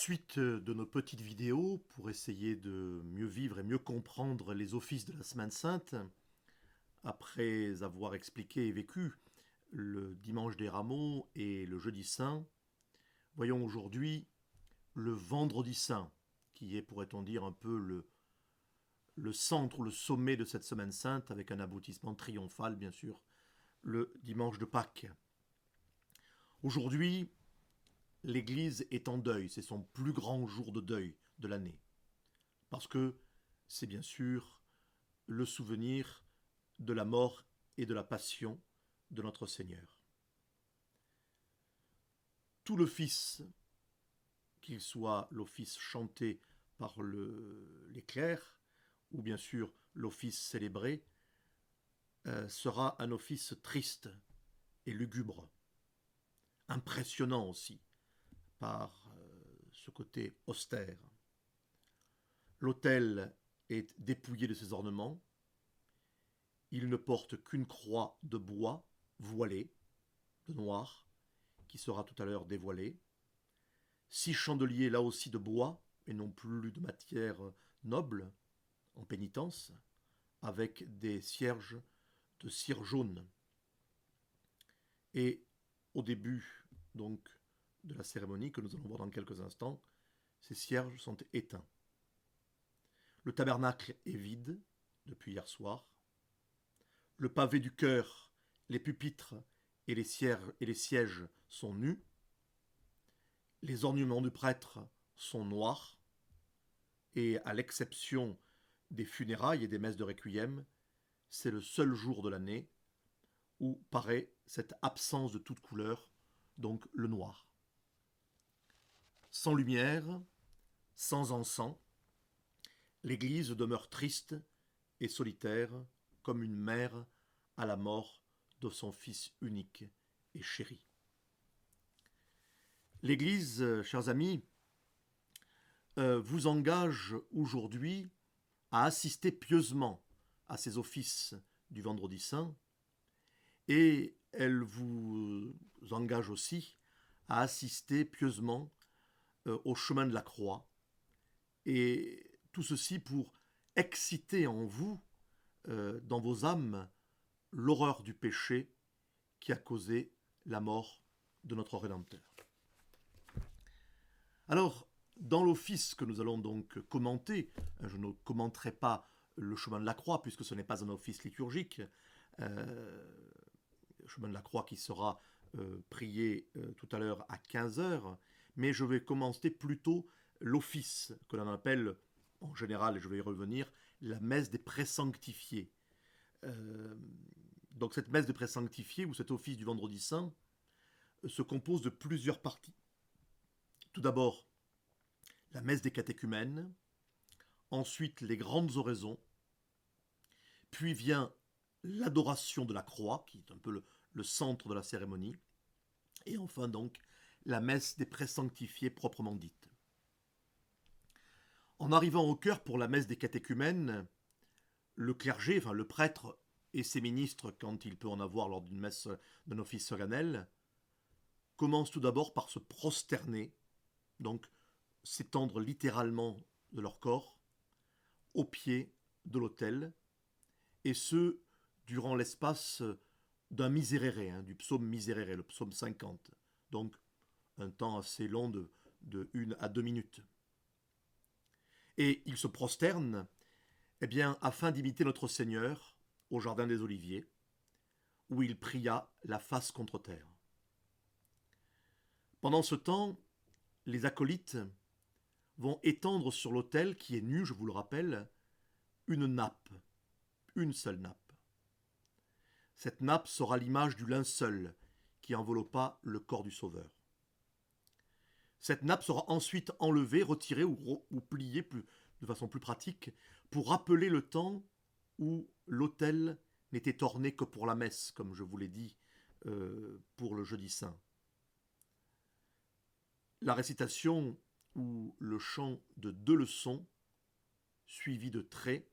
Suite de nos petites vidéos pour essayer de mieux vivre et mieux comprendre les offices de la Semaine Sainte, après avoir expliqué et vécu le dimanche des Rameaux et le jeudi saint, voyons aujourd'hui le vendredi saint, qui est, pourrait-on dire, un peu le centre ou le sommet de cette Semaine Sainte, avec un aboutissement triomphal, bien sûr, le dimanche de Pâques. Aujourd'hui, l'Église est en deuil, c'est son plus grand jour de deuil de l'année. Parce que c'est bien sûr le souvenir de la mort et de la passion de notre Seigneur. Tout l'office, qu'il soit l'office chanté par les clercs, ou bien sûr l'office célébré, sera un office triste et lugubre, impressionnant aussi par ce côté austère. L'autel est dépouillé de ses ornements, il ne porte qu'une croix de bois voilée, de noir, qui sera tout à l'heure dévoilée. 6 chandeliers là aussi de bois, et non plus de matière noble, en pénitence, avec des cierges de cire jaune. Et au début donc de la cérémonie, que nous allons voir dans quelques instants, ces cierges sont éteints. Le tabernacle est vide depuis hier soir. Le pavé du chœur, les pupitres et les sièges sont nus. Les ornements du prêtre sont noirs. Et à l'exception des funérailles et des messes de requiem, c'est le seul jour de l'année où paraît cette absence de toute couleur, donc le noir. Sans lumière, sans encens, l'Église demeure triste et solitaire comme une mère à la mort de son fils unique et chéri. L'Église, chers amis, vous engage aujourd'hui à assister pieusement à ces offices du Vendredi Saint et elle vous engage aussi à assister pieusement au chemin de la croix et tout ceci pour exciter en vous, dans vos âmes, l'horreur du péché qui a causé la mort de notre Rédempteur. Alors, dans l'office que nous allons donc commenter, je ne commenterai pas le chemin de la croix puisque ce n'est pas un office liturgique, le chemin de la croix qui sera prié tout à l'heure à 15 heures, mais je vais commencer plutôt l'office que l'on appelle en général, et je vais y revenir, la messe des présanctifiés. Donc cette messe des présanctifiés ou cet office du vendredi saint se compose de plusieurs parties. Tout d'abord, la messe des catéchumènes, ensuite les grandes oraisons, puis vient l'adoration de la croix, qui est un peu le centre de la cérémonie, et enfin donc la messe des présanctifiés proprement dite. En arrivant au chœur pour la messe des catéchumènes, le clergé, enfin le prêtre et ses ministres, quand il peut en avoir lors d'une messe d'un office solennel, commencent tout d'abord par se prosterner, donc s'étendre littéralement de leur corps, au pied de l'autel, et ce, durant l'espace d'un miserere, du psaume miserere, le psaume 50. Donc, un temps assez long de 1 à 2 minutes. Et ils se prosternent, eh bien, afin d'imiter notre Seigneur au Jardin des Oliviers, où il pria la face contre terre. Pendant ce temps, les acolytes vont étendre sur l'autel, qui est nu, je vous le rappelle, une nappe, une seule nappe. Cette nappe sera l'image du linceul qui enveloppa le corps du Sauveur. Cette nappe sera ensuite enlevée, retirée ou pliée de façon plus pratique pour rappeler le temps où l'autel n'était orné que pour la messe, comme je vous l'ai dit pour le jeudi saint. La récitation ou le chant de 2 leçons, suivies de traits,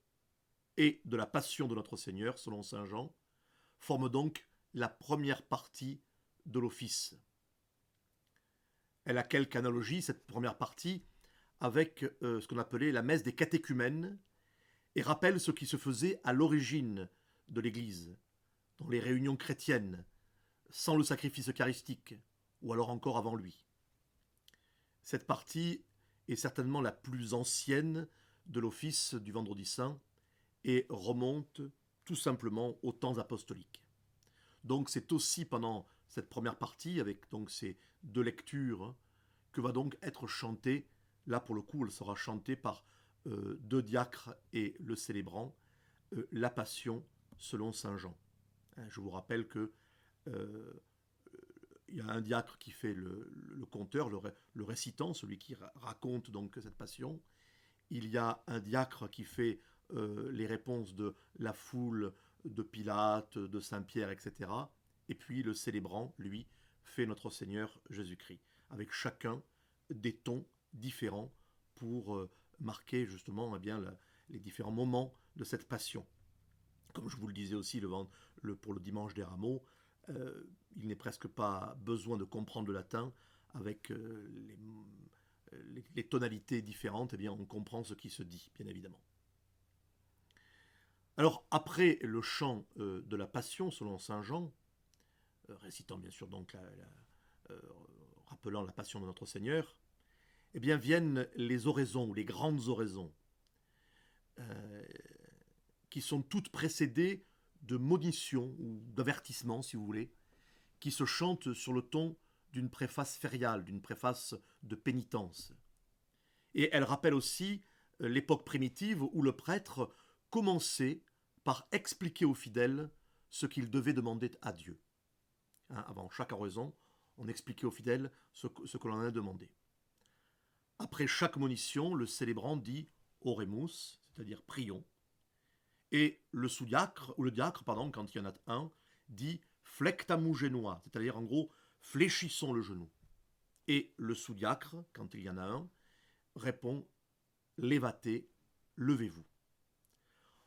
et de la passion de notre Seigneur, selon saint Jean, forment donc la première partie de l'office. Elle a quelque analogie, cette première partie, avec ce qu'on appelait la messe des catéchumènes, et rappelle ce qui se faisait à l'origine de l'Église, dans les réunions chrétiennes, sans le sacrifice eucharistique, ou alors encore avant lui. Cette partie est certainement la plus ancienne de l'office du Vendredi Saint et remonte tout simplement aux temps apostoliques. Donc c'est aussi pendant cette première partie, avec donc ces deux lectures, que va donc être chantée, là pour le coup elle sera chantée par deux diacres et le célébrant, la Passion selon Saint Jean. Je vous rappelle que il y a un diacre qui fait le conteur, le récitant, celui qui raconte donc cette passion. Il y a un diacre qui fait les réponses de la foule, de Pilate, de Saint-Pierre, etc. Et puis le célébrant, lui, fait Notre Seigneur Jésus-Christ, avec chacun des tons différents pour marquer justement les différents moments de cette passion. Comme je vous le disais aussi pour le dimanche des rameaux, il n'est presque pas besoin de comprendre le latin avec les tonalités différentes, eh bien on comprend ce qui se dit, bien évidemment. Alors après le chant de la Passion selon Saint Jean, récitant bien sûr donc rappelant la Passion de notre Seigneur, eh bien viennent les oraisons, les grandes oraisons, qui sont toutes précédées de monitions ou d'avertissements, si vous voulez, qui se chantent sur le ton d'une préface fériale, d'une préface de pénitence. Et elle rappelle aussi l'époque primitive où le prêtre commençait par expliquer aux fidèles ce qu'il devait demander à Dieu. Avant chaque oraison, on expliquait aux fidèles ce que l'on a demandé. Après chaque monition, le célébrant dit Oremus, c'est-à-dire prions. Et le sous-diacre, ou le diacre, pardon, quand il y en a un, dit flectamu genoa, c'est-à-dire en gros, fléchissons le genou. Et le sous-diacre, quand il y en a un, répond levate, levez-vous.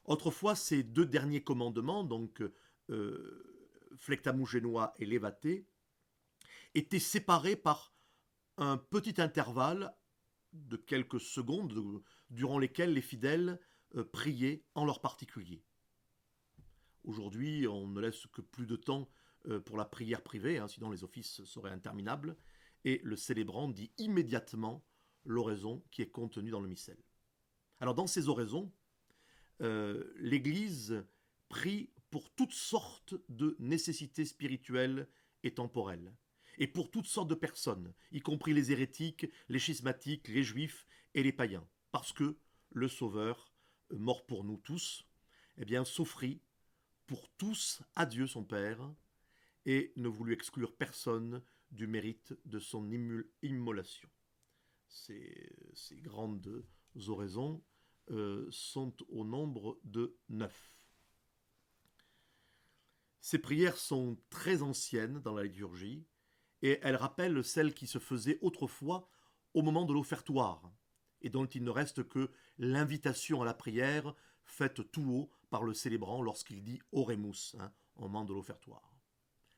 Autrefois, ces deux derniers commandements, donc flectamu genoa et levate, étaient séparés par un petit intervalle de quelques secondes durant lesquelles les fidèles priaient en leur particulier. Aujourd'hui, on ne laisse que plus de temps pour la prière privée, sinon les offices seraient interminables, et le célébrant dit immédiatement l'oraison qui est contenue dans le missel. Alors dans ces oraisons, l'Église prie pour toutes sortes de nécessités spirituelles et temporelles, et pour toutes sortes de personnes, y compris les hérétiques, les schismatiques, les juifs et les païens, parce que le Sauveur, mort pour nous tous, eh bien, s'offrit pour tous à Dieu son Père, et ne voulut exclure personne du mérite de son immolation. Ces grandes oraisons sont au nombre de 9. Ces prières sont très anciennes dans la liturgie, et elles rappellent celles qui se faisaient autrefois au moment de l'offertoire, et dont il ne reste que l'invitation à la prière faite tout haut par le célébrant lorsqu'il dit « Oremus » au moment de l'offertoire.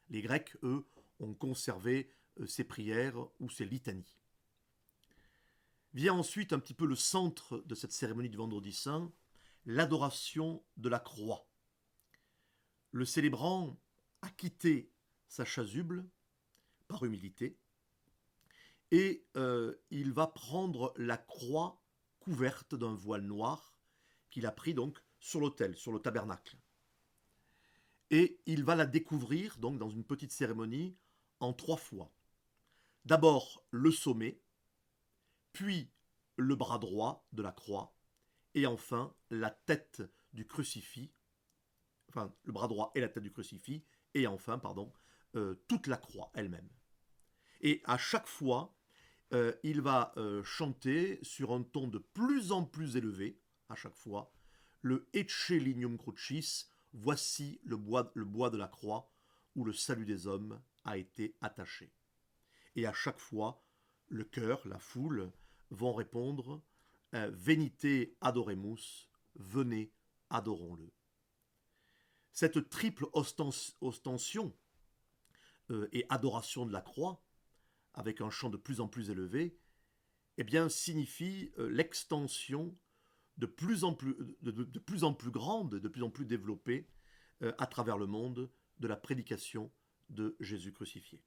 Les Grecs, eux, ont conservé ces prières ou ces litanies. Vient ensuite un petit peu le centre de cette cérémonie du Vendredi Saint, l'adoration de la croix. Le célébrant a quitté sa chasuble par humilité, et il va prendre la croix couverte d'un voile noir qu'il a pris donc sur l'autel, sur le tabernacle. Et il va la découvrir donc dans une petite cérémonie en 3 fois. D'abord le sommet, puis le bras droit de la croix, et enfin la tête du crucifix, enfin le bras droit et la tête du crucifix, et enfin, toute la croix elle-même. Et à chaque fois, il va chanter sur un ton de plus en plus élevé, à chaque fois, le Ecce lignum crucis, voici le bois de la croix où le salut des hommes a été attaché. Et à chaque fois, le chœur, la foule, vont répondre Venite adoremus, venez, adorons-le. Cette triple ostension et adoration de la croix avec un champ de plus en plus élevé, eh bien, signifie l'extension de plus en plus, de plus en plus grande, de plus en plus développée à travers le monde de la prédication de Jésus crucifié.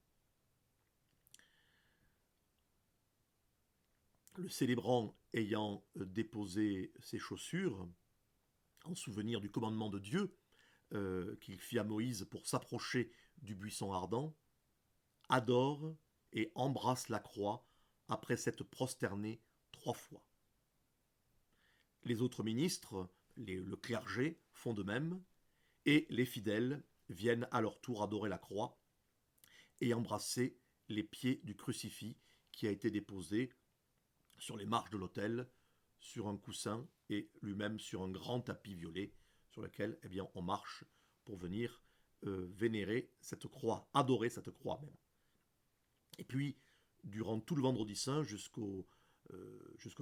Le célébrant ayant déposé ses chaussures, en souvenir du commandement de Dieu qu'il fit à Moïse pour s'approcher du buisson ardent, adore et embrasse la croix après s'être prosterné 3 fois. Les autres ministres, le clergé, font de même, et les fidèles viennent à leur tour adorer la croix et embrasser les pieds du crucifix qui a été déposé sur les marches de l'autel, sur un coussin et lui-même sur un grand tapis violet sur lequel on marche pour venir vénérer cette croix, adorer cette croix même. Et puis, durant tout le vendredi saint jusqu'au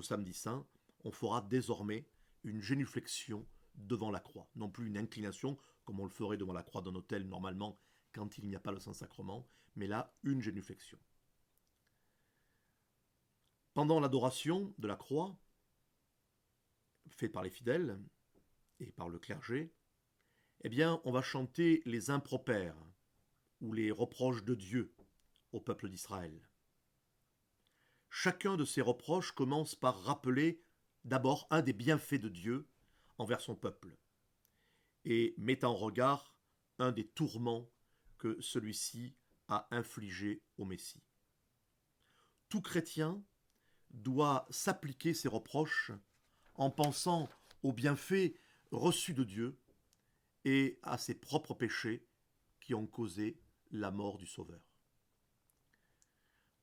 samedi saint, on fera désormais une génuflexion devant la croix, non plus une inclination comme on le ferait devant la croix d'un autel normalement quand il n'y a pas le Saint-Sacrement, mais là, une génuflexion. Pendant l'adoration de la croix, faite par les fidèles et par le clergé, on va chanter les impropères ou les reproches de Dieu au peuple d'Israël. Chacun de ces reproches commence par rappeler d'abord un des bienfaits de Dieu envers son peuple et met en regard un des tourments que celui-ci a infligés au Messie. Tout chrétien doit s'appliquer ces reproches en pensant aux bienfaits reçus de Dieu et à ses propres péchés qui ont causé la mort du Sauveur.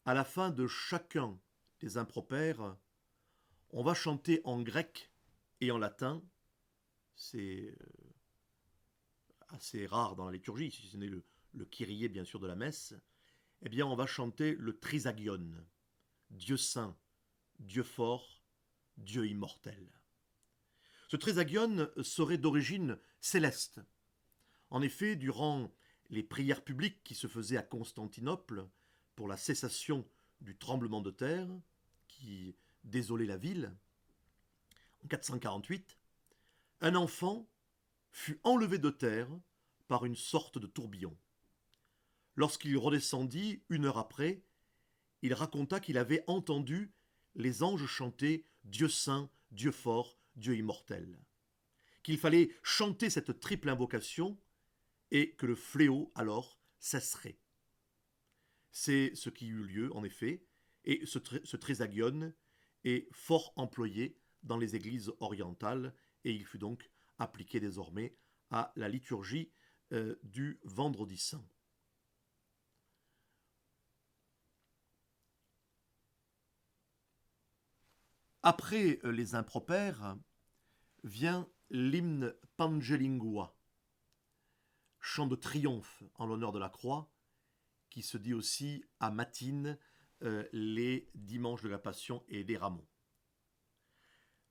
À la fin de chacun des impropères, on va chanter en grec et en latin, c'est assez rare dans la liturgie, si ce n'est le Kyrie bien sûr de la messe, on va chanter le Trisagion, Dieu saint, Dieu fort, Dieu immortel. Ce Trisagion serait d'origine céleste. En effet, durant les prières publiques qui se faisaient à Constantinople pour la cessation du tremblement de terre qui désolait la ville, en 448, un enfant fut enlevé de terre par une sorte de tourbillon. Lorsqu'il redescendit 1 heure après, il raconta qu'il avait entendu les anges chanter « Dieu saint, Dieu fort, Dieu immortel », qu'il fallait chanter cette triple invocation et que le fléau alors cesserait. C'est ce qui eut lieu en effet, et ce Trisagion est fort employé dans les églises orientales et il fut donc appliqué désormais à la liturgie du Vendredi Saint. Après les impropères vient l'hymne Pangelingua, chant de triomphe en l'honneur de la croix, qui se dit aussi à matines les dimanches de la Passion et des Rameaux.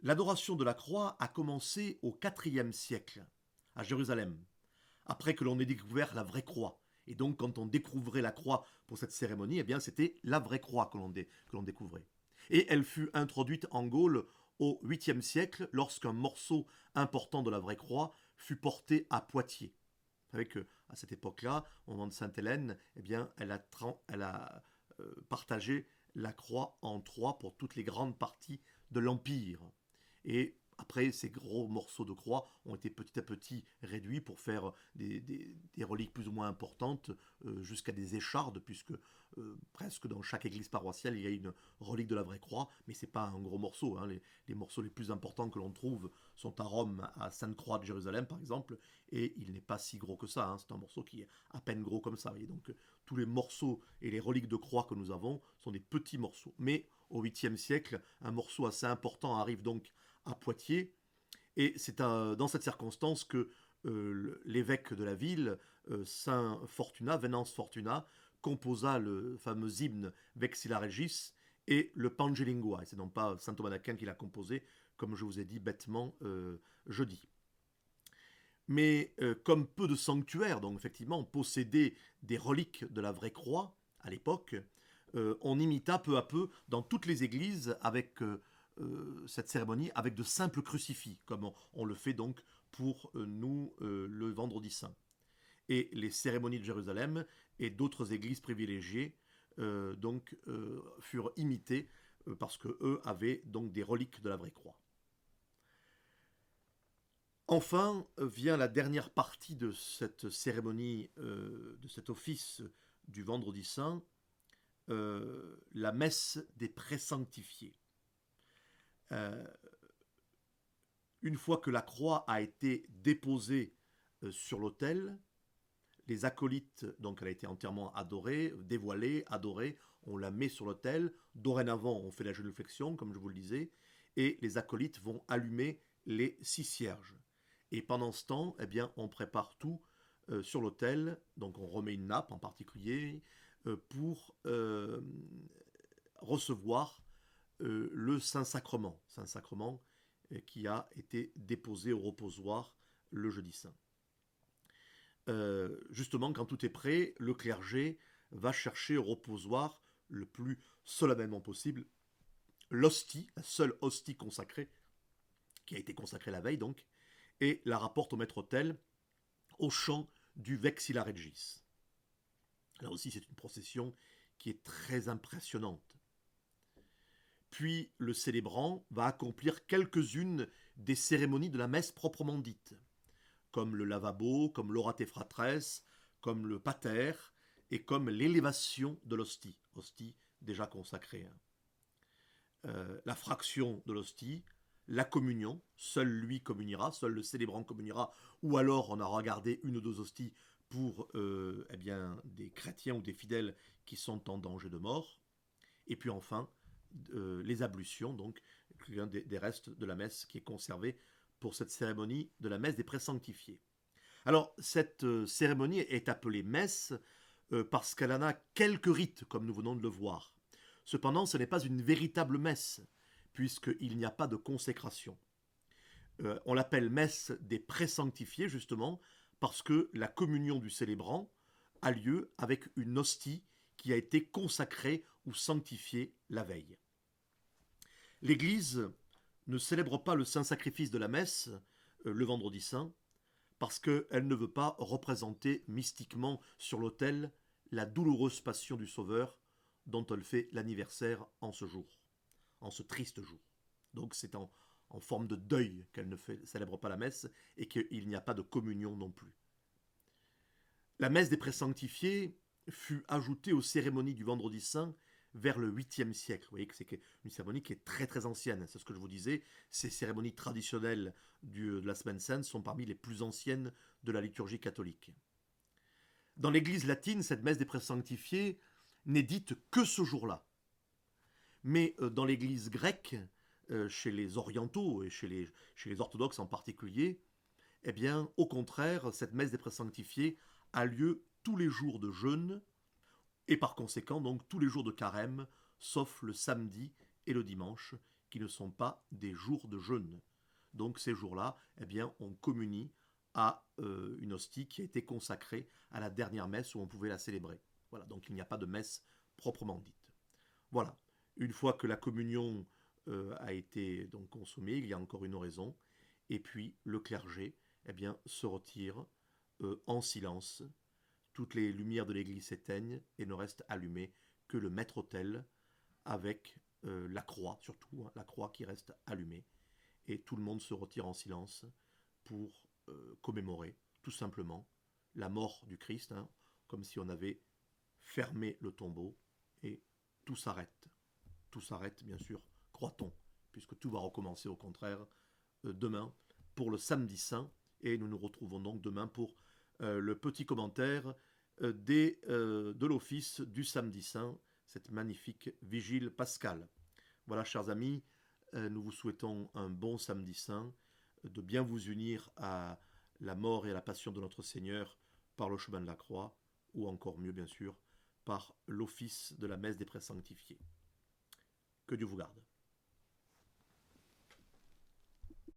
L'adoration de la croix a commencé au IVe siècle, à Jérusalem, après que l'on ait découvert la vraie croix. Et donc, quand on découvrait la croix pour cette cérémonie, c'était la vraie croix que l'on découvrait. Et elle fut introduite en Gaule au 8e siècle, lorsqu'un morceau important de la vraie croix fut porté à Poitiers. Vous savez qu'à cette époque-là, au moment de Sainte-Hélène, elle a partagé la croix en 3 pour toutes les grandes parties de l'Empire. Et après, ces gros morceaux de croix ont été petit à petit réduits pour faire des reliques plus ou moins importantes, jusqu'à des échardes, puisque presque dans chaque église paroissiale, il y a une relique de la vraie croix, mais ce n'est pas un gros morceau. Les morceaux les plus importants que l'on trouve sont à Rome, à Sainte-Croix de Jérusalem par exemple, et il n'est pas si gros que ça. C'est un morceau qui est à peine gros comme ça. Et donc tous les morceaux et les reliques de croix que nous avons sont des petits morceaux. Mais au 8e siècle, un morceau assez important arrive donc à Poitiers, et c'est dans cette circonstance que l'évêque de la ville, Saint Fortuna, Venance Fortuna, composa le fameux hymne Vexilla Regis et le Pangelingua. Et c'est non pas saint Thomas d'Aquin qui l'a composé, comme je vous ai dit bêtement jeudi. Mais comme peu de sanctuaires, donc effectivement, possédaient des reliques de la vraie croix à l'époque, on imita peu à peu dans toutes les églises avec cette cérémonie avec de simples crucifix, comme on le fait donc pour nous le vendredi saint. Et les cérémonies de Jérusalem et d'autres églises privilégiées furent imitées parce que eux avaient donc des reliques de la vraie croix. Enfin vient la dernière partie de cette cérémonie, de cet office du vendredi saint, la messe des présanctifiés. Euh, une fois que la croix a été déposée sur l'autel, les acolytes, donc elle a été entièrement adorée, dévoilée, adorée, on la met sur l'autel. Dorénavant, on fait la génuflexion, comme je vous le disais, et les acolytes vont allumer les 6 cierges. Et pendant ce temps, eh bien, on prépare tout sur l'autel, donc on remet une nappe en particulier pour recevoir le Saint-Sacrement, Saint-Sacrement qui a été déposé au reposoir le jeudi saint. Justement, quand tout est prêt, le clergé va chercher au reposoir le plus solennellement possible l'hostie, la seule hostie consacrée, qui a été consacrée la veille donc, et la rapporte au maître-autel au chant du Vexilla Regis. Là aussi, c'est une procession qui est très impressionnante. Puis le célébrant va accomplir quelques-unes des cérémonies de la messe proprement dite, comme le lavabo, comme l'orate fratres, comme le pater et comme l'élévation de l'hostie, hostie déjà consacrée. La fraction de l'hostie, la communion, seul lui communiera, seul le célébrant communiera, ou alors on a regardé une ou deux hosties pour eh bien, des chrétiens ou des fidèles qui sont en danger de mort. Et puis enfin, les ablutions, donc des restes de la messe qui est conservé pour cette cérémonie de la messe des présanctifiés. Alors, cette cérémonie est appelée messe parce qu'elle en a quelques rites, comme nous venons de le voir. Cependant, ce n'est pas une véritable messe, puisqu'il n'y a pas de consécration. On l'appelle messe des présanctifiés, justement, parce que la communion du célébrant a lieu avec une hostie qui a été consacrée ou sanctifiée la veille. L'Église ne célèbre pas le saint sacrifice de la messe le vendredi saint, parce qu'elle ne veut pas représenter mystiquement sur l'autel la douloureuse passion du Sauveur dont elle fait l'anniversaire en ce jour, en ce triste jour. Donc c'est en forme de deuil qu'elle ne célèbre pas la messe et qu'il n'y a pas de communion non plus. La messe des présanctifiés fut ajoutée aux cérémonies du vendredi saint vers le 8e siècle. Vous voyez que c'est une cérémonie qui est très très ancienne. C'est ce que je vous disais. Ces cérémonies traditionnelles de la Semaine Sainte sont parmi les plus anciennes de la liturgie catholique. Dans l'église latine, cette messe des présanctifiés n'est dite que ce jour-là. Mais dans l'église grecque, chez les orientaux et chez les orthodoxes en particulier, eh bien, au contraire, cette messe des présanctifiés a lieu tous les jours de jeûne et par conséquent donc tous les jours de carême, sauf le samedi et le dimanche, qui ne sont pas des jours de jeûne. Donc ces jours-là, eh bien, on communie à une hostie qui a été consacrée à la dernière messe où on pouvait la célébrer. Voilà, donc il n'y a pas de messe proprement dite. Voilà, une fois que la communion a été donc consommée, il y a encore une oraison, et puis le clergé, eh bien, se retire en silence. Toutes les lumières de l'église s'éteignent et ne reste allumé que le maître-autel avec la croix, surtout, hein, la croix qui reste allumée. Et tout le monde se retire en silence pour commémorer, tout simplement, la mort du Christ, hein, comme si on avait fermé le tombeau et tout s'arrête. Tout s'arrête, bien sûr, croit-on, puisque tout va recommencer au contraire demain pour le samedi saint. Et nous nous retrouvons donc demain pour le petit commentaire de l'office du samedi saint, cette magnifique vigile pascale. Voilà, chers amis, nous vous souhaitons un bon samedi saint, de bien vous unir à la mort et à la passion de notre Seigneur par le chemin de la croix, ou encore mieux, bien sûr, par l'office de la messe des présanctifiés. Que Dieu vous garde.